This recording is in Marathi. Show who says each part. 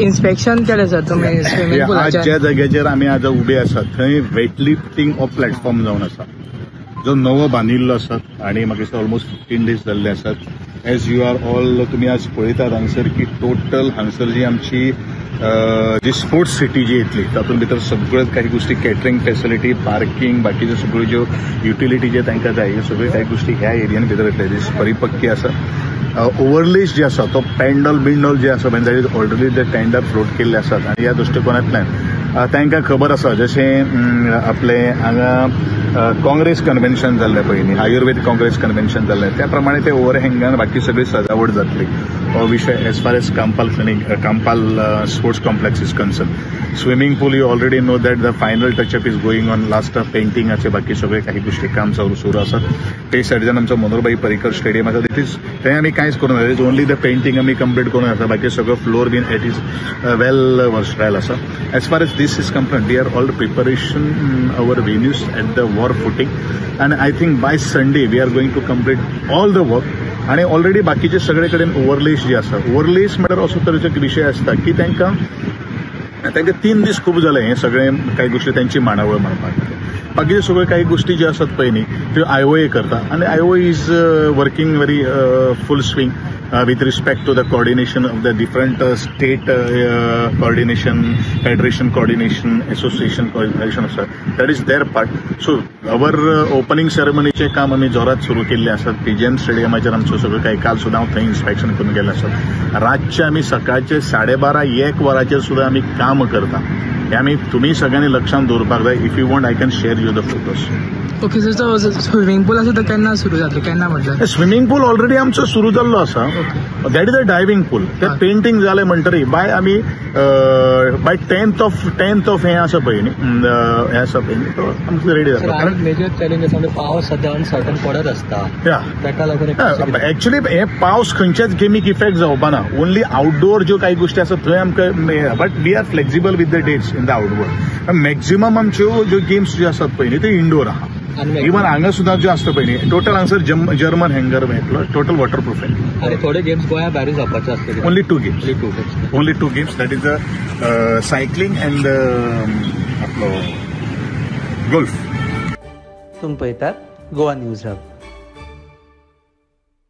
Speaker 1: इन्स्पेक्शन केलें सर तुम्ही स्विमिंग
Speaker 2: आज ज्या जाग्याचेर आमी आज उबे आसात थंय वेट लिफ्टिंग हो प्लॅटफॉर्म जावन आसा जो नवो बांदिल्लो आसा आणि म्हाका दिसता ऑलमोस्ट 15 days जाल्ले आसात. एज यू आर ऑल तुम्ही आज पळयतात हांगसर की टोटल हांगसर जी आमची जी स्पोर्ट्स सिटी जी येतली तातूंत भितर सगळ्यो काही गोष्टी कॅटरिंग फॅसिलिटी पार्किंग बाकीच्यो सगळ्यो ज्यो युटिलिटी जे तांकां जाय ह्यो सगळ्यो काही गोष्टी ह्या एरियान भितर येतले जी परिपक्की आसा. ओव्हरलेस जे आसा तो पॅन्डल बिंडल जे आसा दॅट इज ऑलरेडी ते टेंडर फ्लोट केल्ले आसात आणि ह्या दृश्टिकोनांतल्यान तांकां खबर आसा जशें आपले हांगा काँग्रेस कन्व्हेन्शन जाल्लें पयलीं आयुर्वेद काँग्रेस कन्व्हेन्शन जाल्लें त्या प्रमाणे ते ओव्हरहँगान बाकी सगळी सजावट जातली हो विषय as far as Campal sports complex is concern. Swimming pool you already know that the final touch up is going on last पेंटिंगाचे बाकी सगळे काही गोष्टी काम सुरू आसात. ते सायडीच्यान आमचो मनोहरभाई पर्रीकर स्टेडियम आसा इट इज थंय आमी कांयच करूं ना it is only the painting आमी कंप्लीट करून आसा बाकी सगळो floor been it is well versatile आसा. As far as this is complete we are all preparation our venues at the war footing and I think by Sunday we are going to complete all the work आणि ऑलरेडी बाकीचे सगळे कडेन ओव्हरलेस जे आसा ओव्हरलेस म्हळ्यार असो तरेचो विशय आसता की तांकां 3 दीस खूब जाले हे सगळे काही गोष्टी त्यांची मांडावळ म्हणपाक. बाकीचे सगळे काही गोष्टी ज्यो आसात पळय न्ही त्यो आयओए करता आणि IOA is working very full swing with respect to the coordination of the different state coordination, federation coordination, association coordination, that is their part. So our opening ceremony चे काम आम्ही जोरात सुरू केल्ले आसात. पीजीएम स्टेडियमाचेर आमचो सगळं काही काल सुद्धा हांव थंय इन्स्पेक्शन करून गेले आसात. रातचे आम्ही सकाळचे 12:30-1 वरांचेर सुद्धा आम्ही काम करता हे आम्ही तुम्ही सगळ्यांनी लक्षात दवरपाक जाय. If you want I can share you the photos.
Speaker 1: Okay sir swimming pool आसा तो केन्ना सुरू जातलो केन्ना म्हटल्यार
Speaker 2: स्विमिंग पूल ऑलरेडी आमचो सुरू जाल्लो आसा. दॅट इज अ डायव्हिंग पूल ते पेंटिंग जालें म्हणटरी बाय आमी बाय 10th ऑफ हे आसा पळय न्ही हे आसा पळय न्ही तो आमचो रेडी जातलो. कारण
Speaker 3: मेजर चॅलेंज म्हणजे पावस सद्या अनसर्टन पडत आसता ताका लागून
Speaker 2: एक्चुअली हे पावस खंयच्याच गेमीक इफेक्ट जावपा ना. ओन्ली आउटडोर ज्यो काही गोष्टी आसात थंय आमकां but we are flexible with the dates in the outdoor. Maximum आमच्यो ज्यो गेम्स ज्यो आसात पळय न्ही त्यो इंडोर आहा. इवन हांगा सुद्धा ज्यो आसता पळय न्ही टोटल हांगसर जर्मन हँगर मेळटलो टोटल वॉटरप्रूफ आहे.
Speaker 3: आणि थोडे गेम्स गोंया भायर जावपाचे आसतले.
Speaker 2: Only 2 games that is a cycling and आपलो गोल्फ.
Speaker 4: तुम्ही पळयतात गोवा न्यूज हब.